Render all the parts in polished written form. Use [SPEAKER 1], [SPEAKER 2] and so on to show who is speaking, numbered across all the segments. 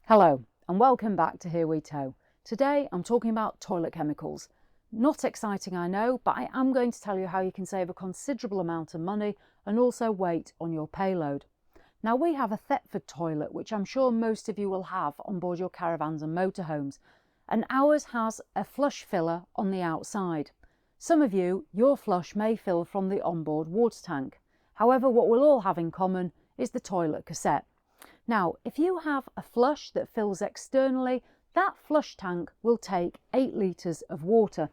[SPEAKER 1] Hello and welcome back to Here We Tow. Today I'm talking about toilet chemicals. Not exciting, I know, but I am going to tell you how you can save a considerable amount of money and also weight on your payload. Now we have a Thetford toilet, which I'm sure most of you will have on board your caravans and motorhomes, and ours has a flush filler on the outside. Some of you, your flush may fill from the onboard water tank. However, what we'll all have in common is the toilet cassette. Now, if you have a flush that fills externally, that flush tank will take 8 litres of water.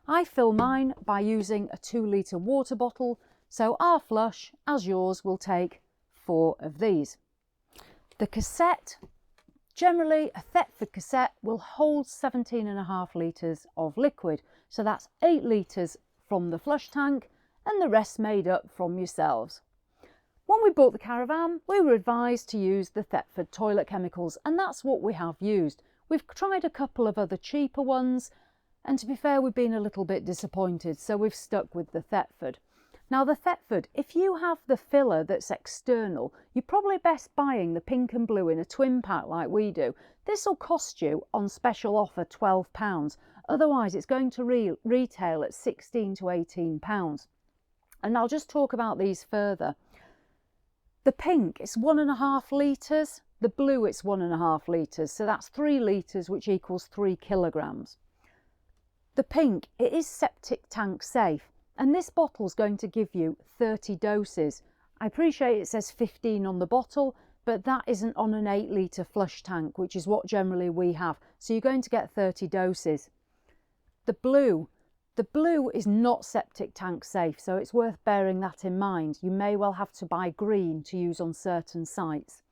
[SPEAKER 1] I fill mine by using a 2-litre water bottle, so our flush, as yours, will take 4 of these. The cassette, generally a Thetford cassette, will hold 17.5 litres of liquid, so that's 8 litres from the flush tank and the rest made up from yourselves. When we bought the caravan, we were advised to use the Thetford toilet chemicals, and that's what we have used. We've tried a couple of other cheaper ones, and to be fair, we've been a little bit disappointed, so we've stuck with the Thetford. Now the Thetford, if you have the filler that's external, you're probably best buying the pink and blue in a twin pack like we do. This will cost you, on special offer, £12. Otherwise, it's going to retail at £16 to £18. And I'll just talk about these further. The pink is 1.5 litres, the blue it's 1.5 litres, so that's 3 litres, which equals 3 kilograms. The pink, it is septic tank safe, and this bottle is going to give you 30 doses. I appreciate it says 15 on the bottle, but that isn't on an 8 litre flush tank, which is what generally we have, so you're going to get 30 doses. The blue is not septic tank safe, so it's worth bearing that in mind. You may well have to buy green to use on certain sites.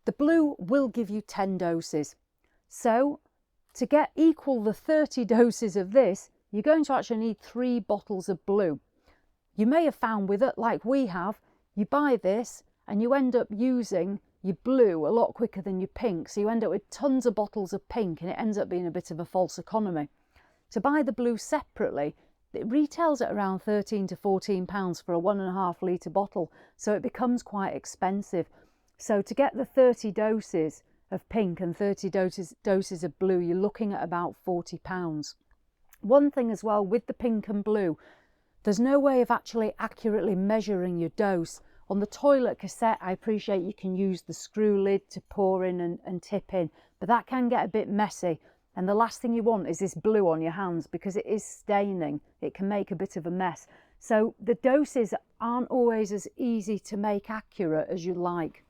[SPEAKER 1] The blue will give you 10 doses. So to get equal the 30 doses of this, you're going to actually need 3 bottles of blue. You may have found with it, like we have, you buy this and you end up using your blue a lot quicker than your pink. So you end up with tons of bottles of pink and it ends up being a bit of a false economy. To buy the blue separately, it retails at around £13 to £14 for a 1.5 litre bottle, so it becomes quite expensive. So to get the 30 doses of pink and 30 doses of blue, you're looking at about £40. One thing as well with the pink and blue, there's no way of actually accurately measuring your dose. On the toilet cassette, I appreciate you can use the screw lid to pour in and tip in, but that can get a bit messy. And the last thing you want is this blue on your hands because it is staining. It can make a bit of a mess. So the doses aren't always as easy to make accurate as you'd like.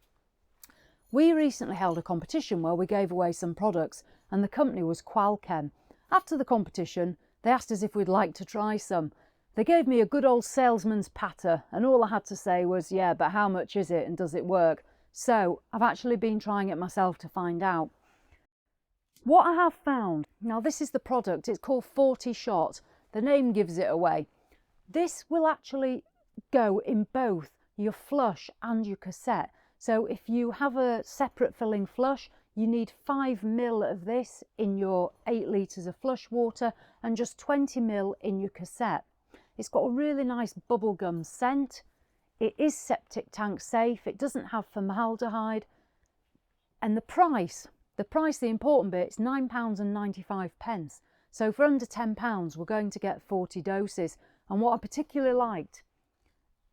[SPEAKER 1] We recently held a competition where we gave away some products, and the company was Qualkem. After the competition, they asked us if we'd like to try some. They gave me a good old salesman's patter, and all I had to say was, yeah, but how much is it and does it work? So I've actually been trying it myself to find out. What I have found, now this is the product, it's called 40 Shot, the name gives it away. This will actually go in both your flush and your cassette. So if you have a separate filling flush, you need 5 ml of this in your 8 litres of flush water and just 20 ml in your cassette. It's got a really nice bubblegum scent. It is septic tank safe, it doesn't have formaldehyde, and the price, the important bit, is £9.95. So for under £10, we're going to get 40 doses. And what I particularly liked,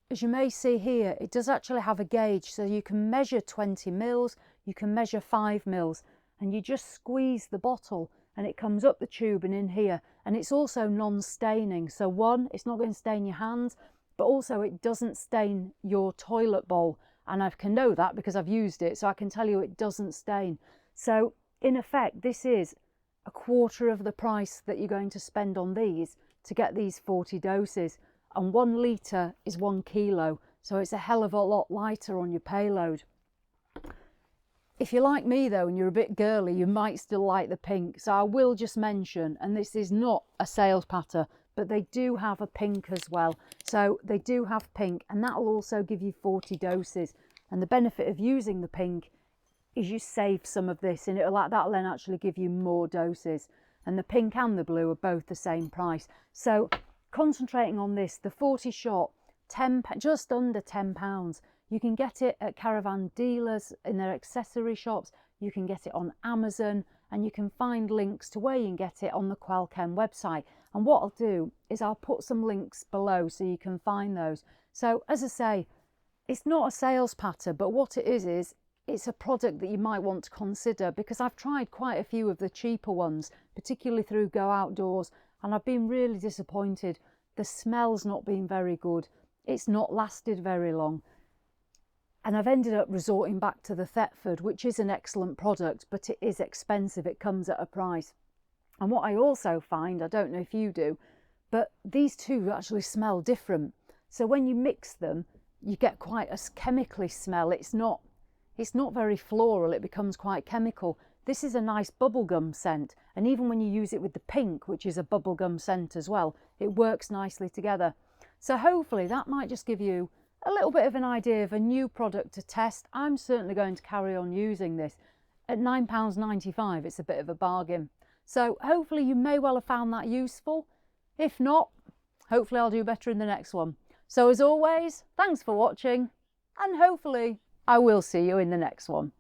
[SPEAKER 1] as you may see here, it does actually have a gauge. So you can measure 20 mils, you can measure 5 mils, and you just squeeze the bottle and it comes up the tube and in here. And it's also non-staining. So one, it's not going to stain your hands, but also it doesn't stain your toilet bowl. And I can know that because I've used it, so I can tell you it doesn't stain. So in effect, this is a quarter of the price that you're going to spend on these to get these 40 doses. And 1 litre is 1 kilo, so it's a hell of a lot lighter on your payload. If you're like me though and you're a bit girly, you might still like the pink. So I will just mention, and this is not a sales patter, but they do have a pink as well. So they do have pink, and that will also give you 40 doses. And the benefit of using the pink is you save some of this, and that'll then actually give you more doses. And the pink and the blue are both the same price. So concentrating on this, the 40 Shot, just under £10. You can get it at caravan dealers in their accessory shops. you can get it on Amazon, and you can find links to where you can get it on the Qualkem website. And what I'll do is I'll put some links below so you can find those. So as I say, it's not a sales patter, but what it is it's a product that you might want to consider, because I've tried quite a few of the cheaper ones, particularly through Go Outdoors, and I've been really disappointed. The smell's not been very good. It's not lasted very long. And I've ended up resorting back to the Thetford, which is an excellent product, but it is expensive. It comes at a price. And what I also find, I don't know if you do, but these two actually smell different. So when you mix them, you get quite a chemically smell. It's not very floral, it becomes quite chemical. This is a nice bubblegum scent, and even when you use it with the pink, which is a bubblegum scent as well, it works nicely together. So hopefully that might just give you a little bit of an idea of a new product to test. I'm certainly going to carry on using this. At £9.95, it's a bit of a bargain. So hopefully you may well have found that useful. If not, hopefully I'll do better in the next one. So as always, thanks for watching, and hopefully I will see you in the next one.